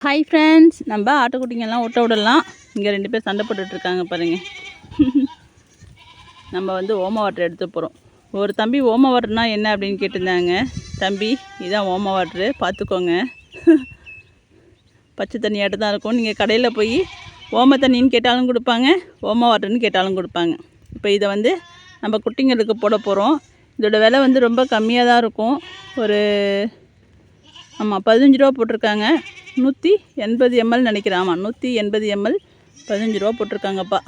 Hi friends, நம்ம ஆட்டுக்குட்டிங்கெல்லாம் விட்ட விடலாம். இங்கே 2 பேர் சண்டை போட்டுட்ருக்காங்க பாருங்கள். நம்ம வந்து ஓம வாட்டர் எடுத்து போகிறோம். ஒரு தம்பி ஓம வாட்டர்னா என்ன அப்படின்னு கேட்டிருந்தாங்க. தம்பி, இதான் ஓம வாட்ரு, பார்த்துக்கோங்க. பச்சை தண்ணியாட்டு தான் இருக்கும். நீங்கள் கடையில் போய் ஓம தண்ணின்னு கேட்டாலும் கொடுப்பாங்க, ஓம வாட்டர்னு கேட்டாலும் கொடுப்பாங்க. இப்போ இதை வந்து நம்ம குட்டிங்களுக்கு போட போகிறோம். இதோட விலை வந்து ரொம்ப கம்மியாக தான் இருக்கும். ஒரு 15 ரூபா போட்டிருக்காங்க. 180 ml நினைக்கிறேன். 180 ml 15 ரூபா போட்டிருக்காங்கப்பா.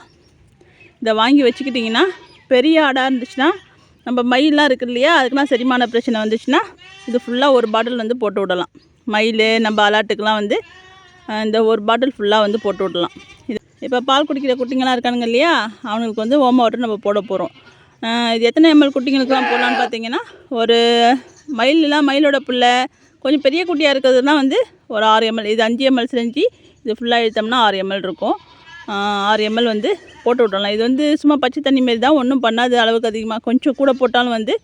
இதை வாங்கி வச்சுக்கிட்டிங்கன்னா, பெரிய ஆடாக இருந்துச்சுன்னா, நம்ம மயிலெலாம் இருக்குது இல்லையா, அதுக்கெலாம் செரிமான பிரச்சனை வந்துச்சுன்னா இது ஃபுல்லாக ஒரு பாட்டில் வந்து போட்டு விடலாம். மயில் நம்ம அலாட்டுக்கெலாம் வந்து இந்த ஒரு பாட்டில் ஃபுல்லாக வந்து போட்டு விடலாம். இது இப்போ பால் குடிக்கிற குட்டிங்களாம் இருக்கானுங்க இல்லையா, அவங்களுக்கு வந்து ஓம வாட்டர் நம்ம போட போகிறோம். இது எத்தனை ml குட்டிங்களுக்குலாம் போடலான்னு பார்த்தீங்கன்னா, ஒரு மயிலோட பிள்ளை கொஞ்சம் பெரிய குட்டியாக இருக்கிறதுனா வந்து ஒரு 6 ml, இது 5 ml செஞ்சு இது ஃபுல்லாக எடுத்தோம்னா 6 ml இருக்கும். 6 ml வந்து போட்டு விடலாம். இது வந்து சும்மா பச்சை தண்ணி மாரி தான், ஒன்றும் பண்ணாது. அளவுக்கு அதிகமாக கொஞ்சம் கூட போட்டாலும் வந்து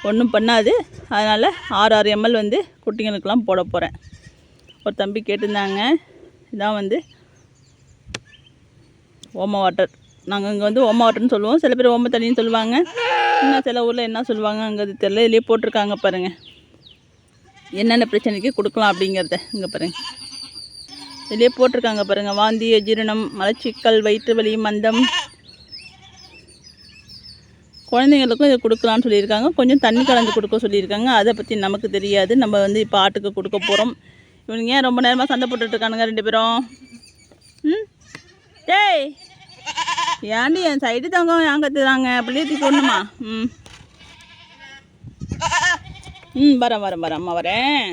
ஒன்றும் பண்ணாது. அதனால் 6 ml வந்து குட்டிங்களுக்கெல்லாம் போட போகிறேன். ஒரு தம்பி கேட்டிருந்தாங்க. இதான் வந்து ஓம வாட்டர். நாங்கள் இங்கே வந்து ஓம வாட்டர்னு சொல்லுவோம், சில பேர் ஓம தண்ணின்னு சொல்லுவாங்க. இன்னும் சில ஊரில் என்ன சொல்லுவாங்க அங்கே அது தெரியல. இதுலேயே போட்டிருக்காங்க பாருங்கள், என்னென்ன பிரச்சனைக்கு கொடுக்கலாம் அப்படிங்கிறத. இங்கே பாருங்கள், இதிலே போட்டிருக்காங்க பாருங்கள். வாந்தி, அஜீரணம், மலச்சிக்கல், வயிற்று வலி, மந்தம், குழந்தைங்களுக்கும் இதை கொடுக்கலான்னு சொல்லியிருக்காங்க. கொஞ்சம் தண்ணி கலந்து கொடுக்க சொல்லியிருக்காங்க. அதை பற்றி நமக்கு தெரியாது. நம்ம வந்து இப்போ ஆட்டுக்கு கொடுக்க போகிறோம். இவனுங்க ஏன் ரொம்ப நேரமாக சண்டை போட்டுட்ருக்கானுங்க 2 பேரும்? டேய், ஏன்டி என் சைடு தங்க ஏன் கற்றுறாங்க? அப்படியே சொல்லணுமா? வரேன் அம்மா வரேன்.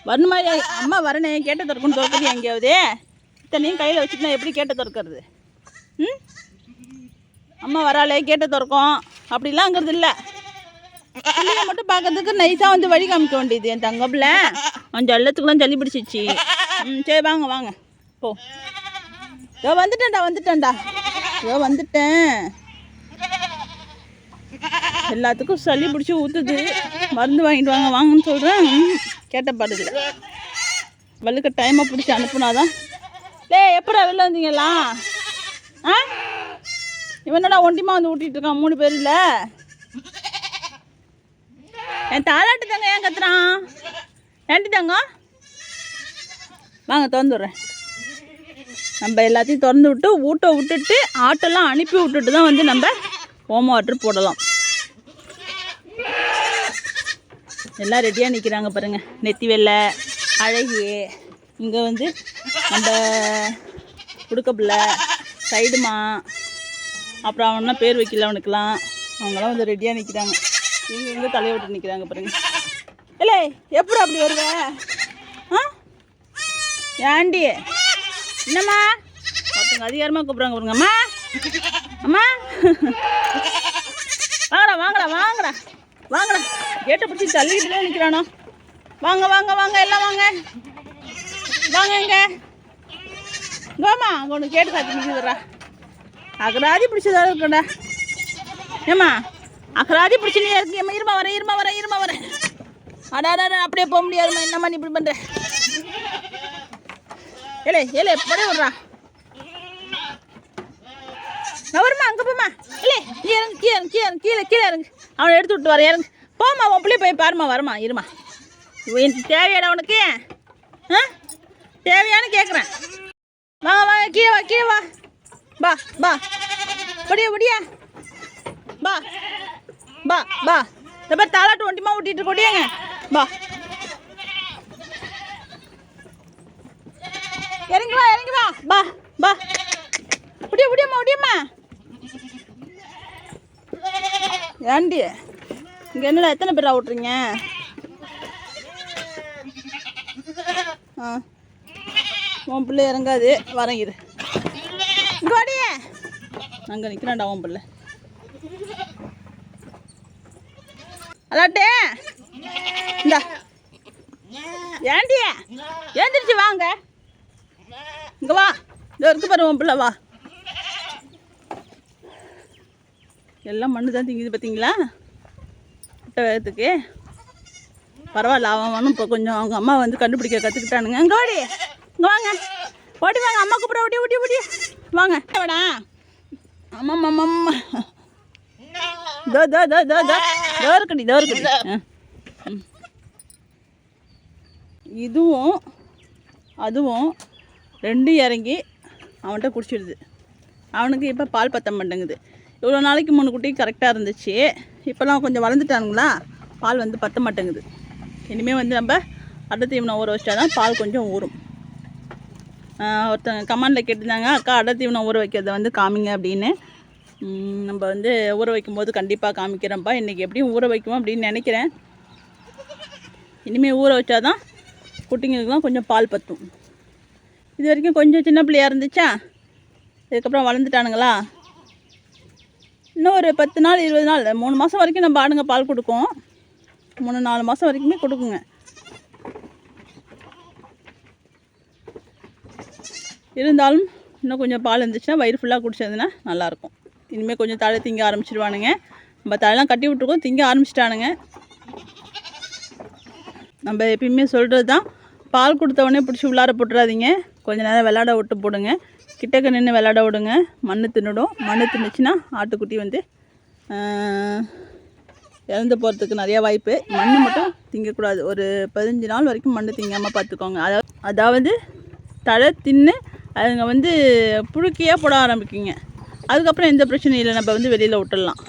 வரணுமா? அம்மா வரனே, கேட்ட திறக்கணும். திறக்கிறது எங்கேயாவது இத்தனையும் கையில் வச்சுட்டு நான் எப்படி கேட்ட திறக்கிறது? அம்மா வராளே, கேட்ட திறக்கும் அப்படிலாங்கிறது இல்லை. பிள்ளைங்க மட்டும் பார்க்கறதுக்கு நைஸாக வந்து வழி காமிக்க வேண்டியது. என் தங்கப்பில் கொஞ்சம் எல்லாத்துக்குலாம் ஜல்லி பிடிச்சிச்சு. சரி வாங்க போ. வந்துட்டேன். எல்லாத்துக்கும் சளி பிடிச்சி ஊற்றுது. மருந்து வாங்கிட்டு வாங்கன்னு சொல்கிறேன். கேட்ட பாடுது. வலுக்க டைமை பிடிச்சி அனுப்புனாதான். எப்படா வெளில வந்தீங்களா? இவனடா ஒண்டிமா வந்து ஊட்டிகிட்டு இருக்கான் 3 பேர் இல்லை. என் தாளாட்டு தாங்க ஏன் கத்துறான்? ஏன்டி தாங்க வாங்க, திறந்துடுறேன். நம்ம எல்லாத்தையும் திறந்து விட்டு ஊட்ட விட்டுட்டு ஆட்டெல்லாம் அனுப்பி விட்டுட்டு தான் வந்து நம்ம ஓம வாட்டர் போடலாம். எல்லாம் ரெடியாக நிற்கிறாங்க பாருங்கள். நெத்தி வெள்ளை, அழகு, இங்கே வந்து நம்ம குடுக்க பிள்ளை, சைடுமா, அப்புறம் அவனா பேர் வைக்கல அவனுக்கெல்லாம். அவங்களாம் வந்து ரெடியாக நிற்கிறாங்க. இவங்க எங்கே தலையை விட்டு நிற்கிறாங்க பாருங்கள். இல்லை, எப்படி அப்படி வருவேன்? ஏண்டி என்னம்மா? ஒருத்தவங்க அதிகாரமாக கூப்பிட்றாங்க பாருங்க. அம்மா வாங்கடா. கேட்டை பிடிச்சி தள்ளிக்கிட்டு நிற்கிறானோ. வாங்க எல்லாம் வாங்க எங்க கோமா அங்கே ஒன்று கேட்டு சாத்தி நிற்கிறா. அகராதி பிடிச்சதாக இருக்கடா. ஏம்மா அகராதி பிடிச்சி நீ இருக்கு. இருமா வரேன். அடா அப்படியே போக முடியாதுமா. என்னம்மா நீ இப்படி பண்ணுற? ஏலே எப்படியே விட்றா. வருமா அங்கே போமா. இல்லை நீ இறங்கு, கீழே இறங்கு. அவனை எடுத்து விட்டு வர இறங்கு. போமா, உன் பிள்ளை போய் பாருமா. வரமா இருமா. தேவையாடா உனக்கு? தேவையானு கேட்குறேன். வாங்க கீழே வா. படியா பா. இந்த மாதிரி தாளாட்டு ஒண்டிமா ஊட்டிட்டு கொடியாங்க. பா இறங்கி வா. பா முடியம்மா. ஏண்டி இங்கே என்னடா எத்தனை பேரா விட்றீங்க? உன் பிள்ளை இறங்காது. வரேன் இரு. கோடியே அங்கே நிற்கிறான்டா உன் பிள்ளை. அலாட்டே இந்தா. ஏண்டி ஏந்திரிச்சு வாங்க. இங்கே வா. இதோ இருக்கு பாரு உன் பிள்ளை. வா. எல்லாம் மண்ணு தான் திங்குது பார்த்தீங்களா? முட்டை வேகத்துக்கு பரவாயில்ல, அவனும் இப்போ கொஞ்சம் அவங்க அம்மா வந்து கண்டுபிடிக்க கற்றுக்கிட்டானுங்க. இங்கே ஓடி, இங்கே வாங்க, ஓடி வாங்க, அம்மா கூப்பிட, ஓடி ஓடி ஓடி வாங்க வாடா. ஆமாம் ஆமாம், தோ தோ தோ தோ தோ தோ இருக்கடி, தோ இருக்கடி. இதுவும் அதுவும் ரெண்டும் இறங்கி அவன்கிட்ட குடிச்சிடுது. அவனுக்கு இப்போ பால் பத்த மாட்டேங்குது. இவ்வளோ நாளைக்கு 3 குட்டி கரெக்டாக இருந்துச்சு. இப்போல்லாம் கொஞ்சம் வளர்ந்துட்டானுங்களா, பால் வந்து பத்த மாட்டேங்குது. இனிமேல் வந்து நம்ம அடை தீவனம் ஊற வச்சா தான் பால் கொஞ்சம் ஊறும். ஒருத்தங்க கமெண்டில் கேட்டிருந்தாங்க, அக்கா அடை தீவனம் ஊற வைக்கிறத வந்து காமிங்க அப்படின்னு. நம்ம வந்து ஊற வைக்கும்போது கண்டிப்பாக காமிக்கிறேன்ப்பா. இன்றைக்கி எப்படியும் ஊற வைக்குவோம் அப்படின்னு நினைக்கிறேன். இனிமேல் ஊற வச்சா தான் குட்டிங்களுக்குலாம் கொஞ்சம் பால் பற்றும். இது வரைக்கும் கொஞ்சம் சின்ன பிள்ளையாக இருந்துச்சா, இதுக்கப்புறம் வளர்ந்துட்டானுங்களா. இன்னும் ஒரு 10 நாள் 20 நாள் 3 மாதம் வரைக்கும் நம்ம ஆடுங்க பால் கொடுக்கும். 3-4 மாதம் வரைக்குமே கொடுக்குங்க. இருந்தாலும் இன்னும் கொஞ்சம் பால் இருந்துச்சுன்னா வயிறு ஃபுல்லாக குடிச்சதுன்னா நல்லாயிருக்கும். இனிமேல் கொஞ்சம் தழை திங்க ஆரம்பிச்சிடுவானுங்க. நம்ம தலையெல்லாம் கட்டி விட்ருக்கோம், திங்க ஆரம்பிச்சிட்டானுங்க. நம்ம எப்பயுமே சொல்கிறது தான், பால் கொடுத்தவொடனே பிடிச்சி உள்ளார போட்டுறாதீங்க. கொஞ்சம் நேரம் விளாட விட்டு போடுங்க. கிட்டக்க நின்று விளாட விடுங்க. மண் தின்னுடும். மண் தின்னுச்சுன்னா ஆட்டுக்குட்டி வந்து இறந்து போகிறதுக்கு நிறையா வாய்ப்பு. மண் மட்டும் திங்கக்கூடாது. ஒரு 15 நாள் வரைக்கும் மண் திங்காமல் பார்த்துக்கோங்க. அதாவது தழை தின்னு அதுங்க வந்து புழுக்கையாக போட ஆரம்பிக்குங்க. அதுக்கப்புறம் எந்த பிரச்சனையும் இல்லை, நம்ம வந்து வெளியில் விட்டுடலாம்.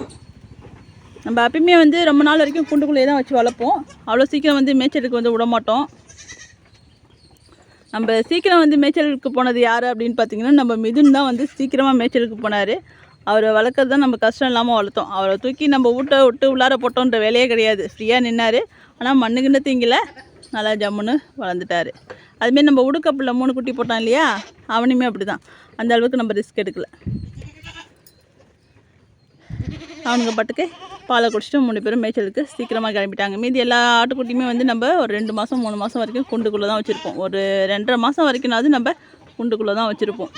நம்ம எப்பயுமே வந்து ரொம்ப நாள் வரைக்கும் கூண்டுக்குள்ளேயே தான் வச்சு வளர்ப்போம். அவ்வளோ சீக்கிரம் வந்து மேய்ச்சலுக்கு வந்து விட மாட்டோம். நம்ம சீக்கிரம் வந்து மேய்ச்சலுக்கு போனது யார் அப்படின்னு பார்த்தீங்கன்னா, நம்ம மிதுன் தான் வந்து சீக்கிரமாக மேய்ச்சலுக்கு போனார். அவரை வளர்க்குறது தான் நம்ம கஷ்டம் இல்லாமல் வளர்த்தோம். அவரை தூக்கி நம்ம வீட்டை விட்டு உள்ளார போட்டோன்ற வேலையே கிடையாது. ஃப்ரீயாக நின்னார். ஆனால் மண்ணுக்குன்னு திங்கல, நல்லா ஜம்முன்னு வளர்ந்துட்டார். அதுமாரி நம்ம உடுக்கப்பில் 3 குட்டி போட்டான் இல்லையா, அவனையுமே அப்படி தான். அந்த அளவுக்கு நம்ம ரிஸ்க் எடுக்கலை. அவனுங்க பாட்டுக்கு பாலை குடிச்சிட்டு 3 பேரும் மேய்ச்சலுக்கு சீக்கிரமாக கிளம்பிட்டாங்க. மீதி எல்லா ஆட்டுக்குட்டியுமே வந்து நம்ம ஒரு 2 மாதம் 3 மாதம் வரைக்கும் கூண்டுக்குள்ளே தான் வச்சுருப்போம். ஒரு 2.5 மாதம் வரைக்கும்னாவது நம்ம கூண்டுக்குள்ளே தான் வச்சுருப்போம்.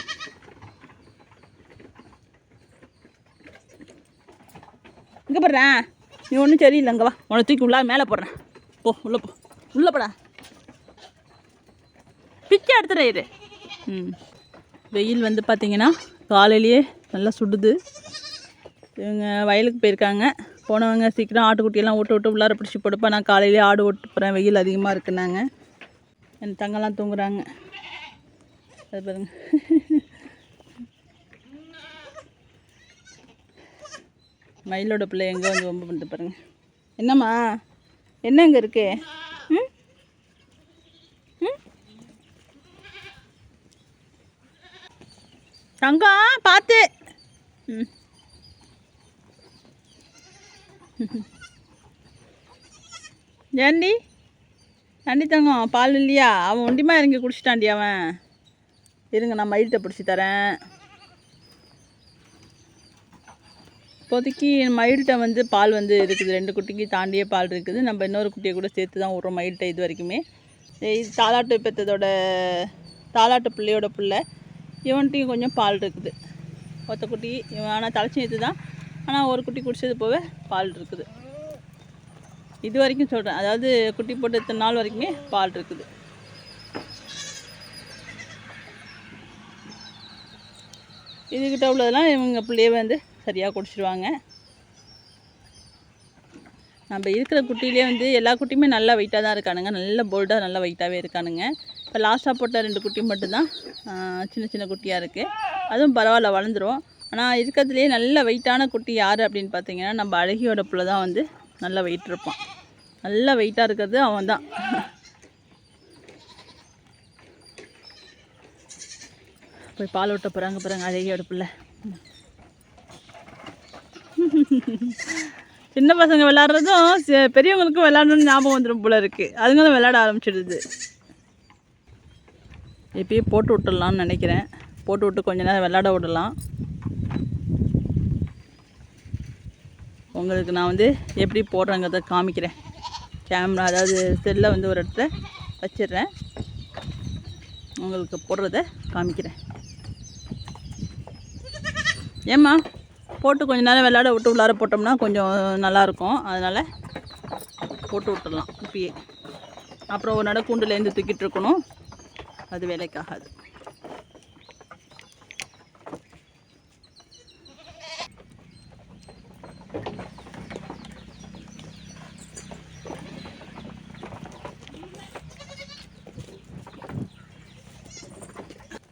இங்கே போடுறேன், நீ ஒன்றும் சரியில்லை, இங்கே வா, உன்னை தூக்கி உள்ளே மேலே போடுறேன். போ உள்ளே போ, உள்ளே போடா, பிச்சை எடுத்துகிற. வெயில் வந்து பார்த்திங்கன்னா காலையிலேயே நல்லா சுடுது. இவங்க வயலுக்கு போயிருக்காங்க. போனவங்க சீக்கிரம் ஆட்டுக்குட்டியெல்லாம் விட்டு உள்ளார பிடிச்சி போடுப்பா, நான் காலையிலே ஆடு ஓட்டு போகிறேன், வெயில் அதிகமாக இருக்குன்னாங்க. என் தங்கெல்லாம் தூங்குறாங்க. அது பாருங்க, மயிலோட பிள்ளை எங்கே வந்து ரொம்ப பண்ணிட்டு பாருங்க. என்னம்மா, என்ன இங்கே இருக்கு? தங்கம் பார்த்து. ஏண்டி ஏண்டி தங்கம், பால் இல்லையா? அவன் ஒண்டிமா இறங்கி குடிச்சிட்டாண்டி அவன். இருங்க, நான் மயில்கிட்ட பிடிச்சி தரேன். இப்போதைக்கு மயில்கிட்ட வந்து பால் வந்து இருக்குது. 2 குட்டிக்கு தாண்டியே பால் இருக்குது. நம்ம இன்னொரு குட்டியை கூட சேர்த்து தான் விட்றோம் மயில்கிட்ட இது வரைக்குமே. இது தாலாட்டு பெற்றதோட தாலாட்டு பிள்ளையோட பிள்ளை. இவன்ட்டையும் கொஞ்சம் பால் இருக்குது. ஒத்த குட்டி இவன், ஆனால் தலைச்சி ஏற்று தான். ஆனால் ஒரு குட்டி குடிச்சது போக பால் இருக்குது. இது வரைக்கும் சொல்கிறேன், அதாவது குட்டி போட்டு இத்தனை நாள் வரைக்குமே பால் இருக்குது. இதுக்கிட்ட உள்ளதெல்லாம் இவங்க பிள்ளைய வந்து சரியாக குடிச்சிடுவாங்க. நம்ம இருக்கிற குட்டியிலே வந்து எல்லா குட்டியுமே நல்லா வெயிட்டாக தான் இருக்கானுங்க. நல்ல போல்டாக நல்லா வெயிட்டாகவே இருக்கானுங்க. இப்போ லாஸ்ட்டாக போட்ட 2 குட்டி மட்டும்தான் சின்ன சின்ன குட்டியாக இருக்குது. அதுவும் பரவாயில்ல, வளர்ந்துடும். ஆனால் இருக்கிறதுலே நல்ல வெயிட்டான குட்டி யார் அப்படின்னு பார்த்தீங்கன்னா, நம்ம அழகியோட பிள்ளை தான் வந்து நல்லா வெயிட் இருப்பான். நல்லா வெயிட்டாக இருக்கிறது அவன் தான். போய் பால் விட்ட போகிறாங்க அழகியோட பிள்ளை. சின்ன பசங்க விளாட்றதும் பெரியவங்களுக்கும் விளாடணும்னு ஞாபகம் வந்துடும் போல இருக்குது. அதுங்களும் விளாட ஆரம்பிச்சிடுது. எப்பயும் போட்டு விட்டுடலான்னு நினைக்கிறேன். போட்டு விட்டு கொஞ்ச நேரம் விளாட விடலாம். உங்களுக்கு நான் வந்து எப்படி போடுறேங்கிறத காமிக்கிறேன். கேமரா, அதாவது செல்லை வந்து ஒரு இடத்துல வச்சிடுறேன், உங்களுக்கு போடுறத காமிக்கிறேன். ஏம்மா, போட்டு கொஞ்ச நேரம் விளையாட விட்டு உள்ளார போட்டோம்னா கொஞ்சம் நல்லாயிருக்கும். அதனால் போட்டு விட்டுடலாம் இப்பயே. அப்புறம் ஒரு நட கூண்டுலேருந்து தூக்கிட்டு இருக்கணும், அது வேலைக்காகாது.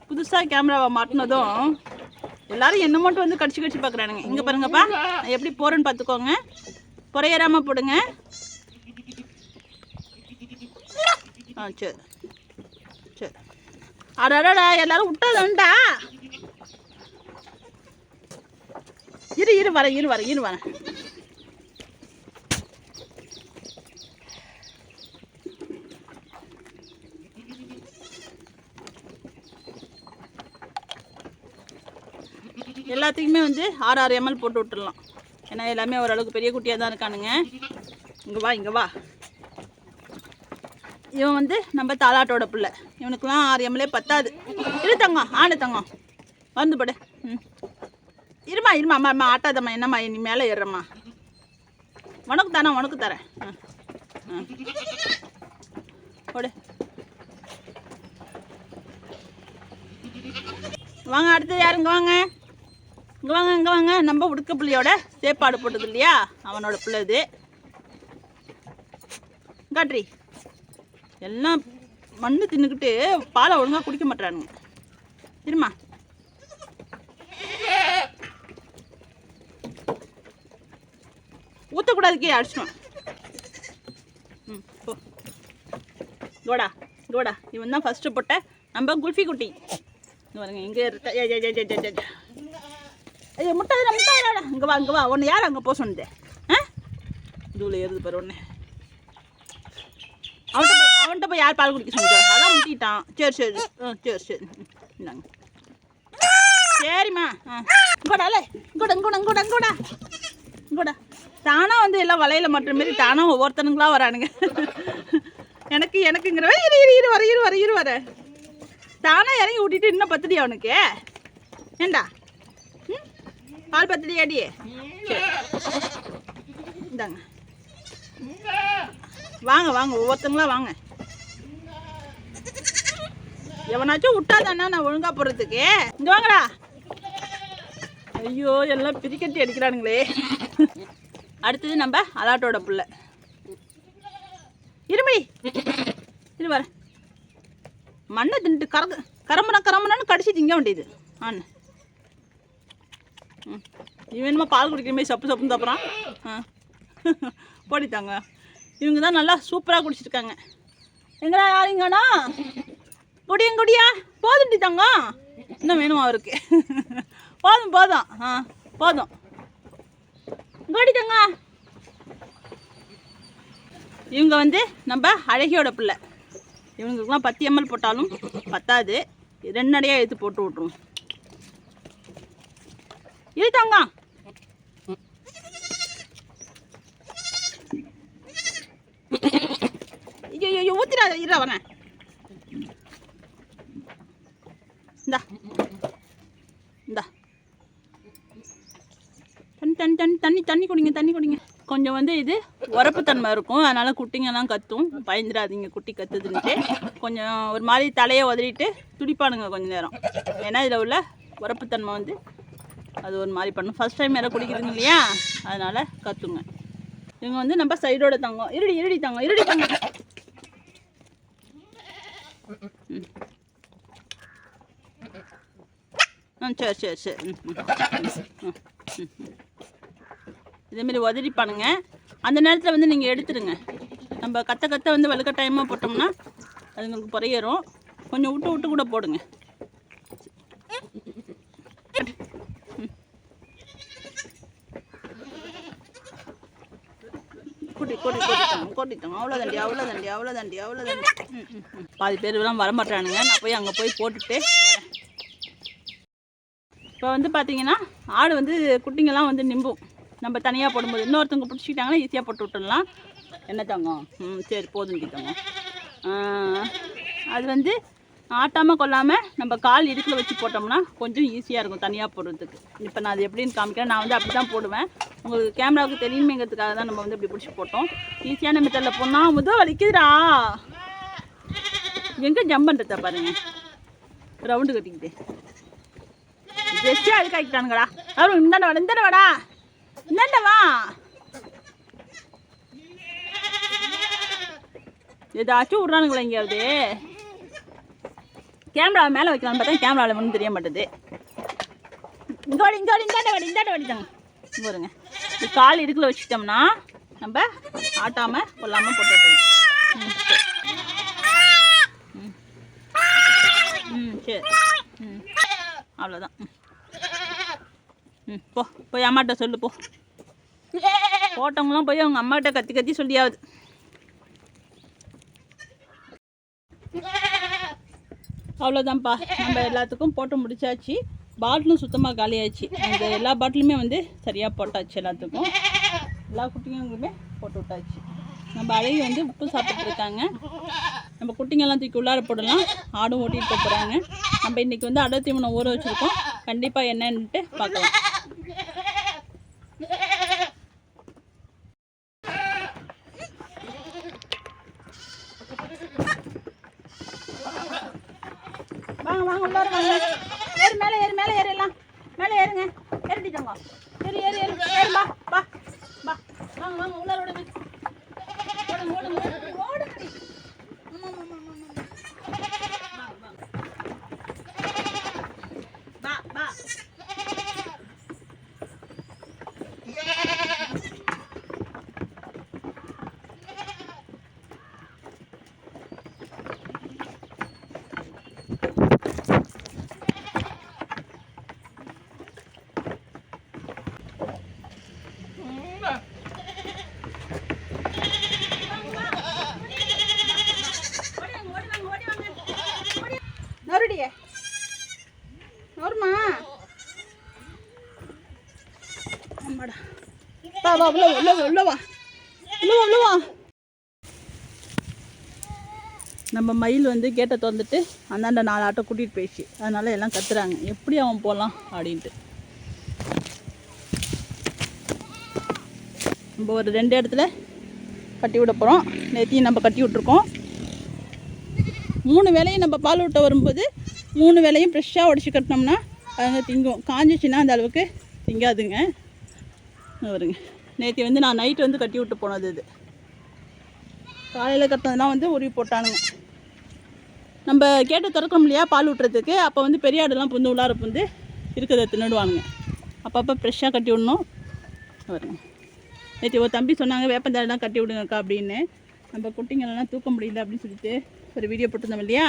புதுசாக கேமராவை மாட்டினதும் எல்லாரும் என்ன மட்டும் வந்து கடிச்சு கடிச்சு பார்க்குறானுங்க. இங்கே பாருங்கப்பா, நான் எப்படி போகிறேன்னு பார்த்துக்கோங்க, புறையேறாமல் போடுங்க. ஆ சரி சரி. அடடா எல்லாரும் விட்டாதண்டா. இரு வரேன். எல்லாத்துக்குமே வந்து 6 ml போட்டு விட்டுடலாம். ஏன்னா எல்லாமே ஓரளவுக்கு பெரிய குட்டியாக தான் இருக்கானுங்க. இங்கே வா. இவன் வந்து நம்ம தாலாட்டோட பிள்ளை. இவனுக்குலாம் 6 ml பத்தாது. இரு தங்கம், ஆடு தங்கம், வந்து படு. இருமா அம்மா ஆட்டாதம்மா. என்னம்மா நீ மேலே ஏறுறம்மா. உனக்கு தரேன். போடு. வாங்க, அடுத்து யாருங்க? இங்கே வாங்க. நம்ம உடுக்க பிள்ளையோட சேப்பாடு போட்டது இல்லையா, அவனோட பிள்ளை இது. காட்ரி எல்லாம் மண்ணு தின்னுக்கிட்டு பாலை ஒழுங்காக குடிக்க மாட்டானுங்க. இருமா. ஊற்றக்கூடாதுக்கே அடிச்சிடுவேன். போ. கோடா இவன் தான் ஃபஸ்ட்டு போட்ட நம்ம குல்ஃபி குட்டி. பாருங்க இங்கே ஐயோ முட்டாதா. இங்கே வா. ஒன்று யார் அங்கே போக சொன்னது? தூளை ஏறுது பாரு ஒன்று. அவன்கிட்ட போய் யார் பால் குடிக்க சொன்னது? அதான் முட்டிட்டான். சரி. இந்தாங்க. சரிம்மா. இங்கோடா. தானாக வந்து எல்லாம் வலையில் மாட்டுற மாரி தானாக ஒவ்வொருத்தனுங்களா வரானுங்க. எனக்குங்கிற இரு வர தானாக இறங்கி விட்டிட்டு இன்னும் பத்துடியா அவனுக்கு? ஏண்டா பால் பத்துடியாடி? இந்தாங்க. வாங்க ஒவ்வொருத்தங்களா வாங்க. எவனாச்சும் விட்டா தானே நான் ஒழுங்கா போடுறதுக்கு. இங்கே வாங்கடா. ஐயோ எல்லாம் பிரிக்கட்டி அடிக்கிறானுங்களே. அடுத்தது நம்ம அலாட்டோட புள்ள. இருமடி இரு வர. மண்ணை தின்ட்டு கரம்பனான்னு கடிச்சு திங்க வேண்டியது. இவன் என்னமோ பால் குடிக்கிற மாதிரி சப்புன்னு தப்புறான். போடித்தாங்க. இவங்க தான் நல்லா சூப்பராக குடிச்சிருக்காங்க. எங்கடா யாருங்கண்ணா? குடியா போதுண்டி தாங்க. இன்னும் வேணுமா அவருக்கு? போதும். கோடித்தாங்க. இவங்க வந்து நம்ம அழகியோட பிள்ளை. இவங்களுக்குலாம் 10 ml போட்டாலும் பத்தாது. 2 அடையாக எடுத்து போட்டு விட்ருவோம். இருத்தாங்க. ஐயோ ஊத்திராத. இருடா வரேன். இந்தா தண்ணி குடிங்க. கொஞ்சம் வந்து இது உரப்புத்தன்மை இருக்கும், அதனால் குட்டிங்கெல்லாம் கத்தும். பயந்துடாதீங்க குட்டி கத்துதுன்ட்டு. கொஞ்சம் ஒரு மாதிரி தலையை உதறிட்டு துடிப்பானுங்க கொஞ்சம் நேரம். ஏன்னா இதில் உள்ள உரப்புத்தன்மை வந்து அது ஒரு மாதிரி பண்ணும். ஃபஸ்ட் டைம் யாரும் குடிக்கிறதுங்க இல்லையா, அதனால் கத்துங்க. இவங்க வந்து நம்ம சைடோட தங்கம். இருடி தங்கம். சரி. இதேமாரி உதறிப்பானுங்க. அந்த நேரத்தில் வந்து நீங்கள் எடுத்துடுங்க. நம்ம கத்த வந்து வலுக்கட்டாயமாக போட்டோம்னா அது உங்களுக்கு புறையேறும். கொஞ்சம் விட்டு கூட போடுங்க. கூட்டிட்டோம். அவ்வளோதாண்டி. பாதி பேர்லாம் வரமாட்டானுங்க. நான் போய் அங்கே போய் போட்டுட்டு வரேன். இப்போ வந்து பார்த்தீங்கன்னா ஆடு வந்து குட்டிங்கெல்லாம் வந்து நிம்பும். நம்ம தனியாக போடும்போது இன்னொருத்தவங்க பிடிச்சிக்கிட்டாங்கன்னா ஈஸியாக போட்டு விட்டுடலாம். என்ன தங்கம்? சரி போதுண்டி தங்கம். அது வந்து ஆட்டாமல் கொள்ளாமல் நம்ம கால் இடுக்கில் வச்சு போட்டோம்னா கொஞ்சம் ஈஸியாக இருக்கும் தனியாக போடுறதுக்கு. இப்போ நான் அது எப்படின்னு காமிக்கிறேன். நான் வந்து அப்படி தான் போடுவேன். உங்களுக்கு கேமராவுக்கு தெரியுமேங்கிறதுக்காக தான் நம்ம வந்து இப்படி பிடிச்சி போட்டோம். ஈஸியான மெத்தடில் போனால் வலிக்குதுடா. எங்கே ஜம்ப் பண்ணுறதா பாருங்க, ரவுண்டு கட்டிக்கிட்டு ஜெஸ்டே அழுக்காக்கிட்டானுங்கடா. அவரும் இந்தாண்ட வாடா, இந்தாண்ட வாடா, இந்தாண்ட வா. ஏதாச்சும் விட்றானுங்களா எங்கேயாவது? கேமரா மேலே வைக்கலான்னு பார்த்தா கேமராவில் ஒன்றும் தெரிய மாட்டேது. இங்கே வாடி, இங்கே வாடி, இந்தாண்ட வாடி, இந்தாண்ட வாடிட்டாங்க. பாருங்க, இது கால் இடுக்கில் வச்சுட்டோம்னா நம்ம ஆட்டாமல் கொல்லாமல் போட்டு வைக்கணும். சரி, அவ்வளோதான். போ, போய் அம்மாட்ட சொல்லு போ. போட்டவங்களாம் போய் அவங்க அம்மாட்ட கத்தி கத்தி சொல்லியாவது. அவ்வளோதான்ப்பா, நம்ம எல்லாத்துக்கும் போட்டு முடிச்சாச்சு. பாட்டிலும் சுத்தமாக காலியாச்சு. அந்த எல்லா பாட்டிலுமே வந்து சரியாக போட்டாச்சு. எல்லாத்துக்கும் எல்லா குட்டிங்களுக்குமே போட்டு விட்டாச்சு. நம்ம அழகி வந்து உப்பு சாப்பிட்ருக்காங்க. நம்ம குட்டிங்கெல்லாம் தூக்கி உள்ளார போடலாம். ஆடும் ஓட்டிகிட்டு போகிறாங்க. நம்ம இன்றைக்கி வந்து அடை தீவனம் ஊற வச்சுருக்கோம். கண்டிப்பாக என்னன்னுட்டு பார்க்கலாம். வாங்க வாங்க உள்ளார வாங்க. ஏறு, மேலே ஏறு, மேலே ஏறலாம், மேலே ஏறுங்க. ஏறிட்டாங்க. ஏறு ஏறு ஏறு ஏறு, வா வா வா, வாங்க வாங்க உள்ளார ஓடுங்க. ஓடுங்க ஓடுங்க ஓடுங்க. வா வா. நோருடியே நோருமா. ஆமாடா, வா வா உள்ள உள்ள உள்ள வா, உள்ள உள்ள வா. நம்ம மயில் வந்து கேட்டை திறந்துட்டு அந்தாண்ட 4 ஆட்டோ கூட்டிகிட்டு போயிடுச்சு. அதனால எல்லாம் கத்துறாங்க, எப்படி அவன் போகலாம் அப்படின்ட்டு. நம்ம ஒரு 2 இடத்துல கட்டி விட போகிறோம். நேற்றையும் நம்ம கட்டி விட்ருக்கோம். 3 வேலையும் நம்ம பால் விட்ட வரும்போது 3 வேலையும் ஃப்ரெஷ்ஷாக உடச்சி கட்டினோம்னா அதுங்க திங்கும். காஞ்சிச்சின்னா அந்த அளவுக்கு திங்காதுங்க. வருங்க, நேற்று வந்து நான் நைட்டு வந்து கட்டி விட்டு போனது. இது காலையில் கட்டினதுலாம் வந்து உருவி போட்டானுங்க. நம்ம கேட்டு திறக்கணும் இல்லையா பால் விட்டுறதுக்கு. அப்போ வந்து பெரிய ஆடுலாம் புந்து உள்ளார புந்து இருக்கிறத தின்னுடுவானுங்க. அப்பப்போ ஃப்ரெஷ்ஷாக கட்டி விடணும். வருங்க, நேற்று ஒரு தம்பி சொன்னாங்க வேப்பந்தாடெலாம் கட்டி விடுங்கக்கா அப்படின்னு. நம்ம குட்டிங்களெல்லாம் தூக்க முடியல அப்படின்னு சொல்லிட்டு ஒரு வீடியோ போட்டிருந்தோம் இல்லையா.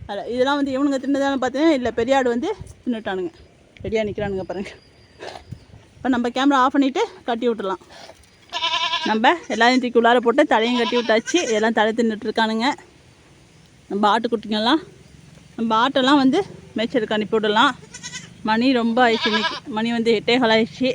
அதில் இதெல்லாம் வந்து இவனுங்க தின்னதானே பார்த்தேன். இல்லை, பெரிய ஆடு வந்து தின்னுட்டானுங்க. ரெடியாக நிற்கிறானுங்க பாருங்கள். இப்போ நம்ம கேமரா ஆஃப் பண்ணிவிட்டு கட்டி விட்டுடலாம். நம்ம எல்லாரையும் தூக்கி உள்ளார போட்டு தலையும் கட்டி விட்டாச்சு. எல்லாம் தலை தின்னுட்டுருக்கானுங்க. நம்ம ஆட்டுக்குட்டிங்கெல்லாம் நம்ம ஆட்டெல்லாம் வந்து மேய்ச்சலுக்கு அனுப்பி விடலாம். மணி ரொம்ப ஆயிடுச்சு. இன்னைக்கு மணி வந்து 8:15 ஆயிடுச்சு.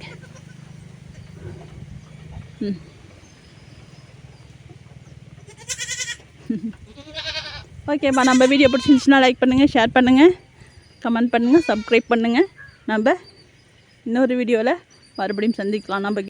ஓகேப்பா, நம்ம வீடியோ பிடிச்சிருந்துச்சுன்னா லைக் பண்ணுங்கள், ஷேர் பண்ணுங்கள், கமெண்ட் பண்ணுங்கள், சப்ஸ்கிரைப் பண்ணுங்கள். நம்ம இன்னொரு வீடியோவில் மறுபடியும் சந்திக்கலாம். நம்ம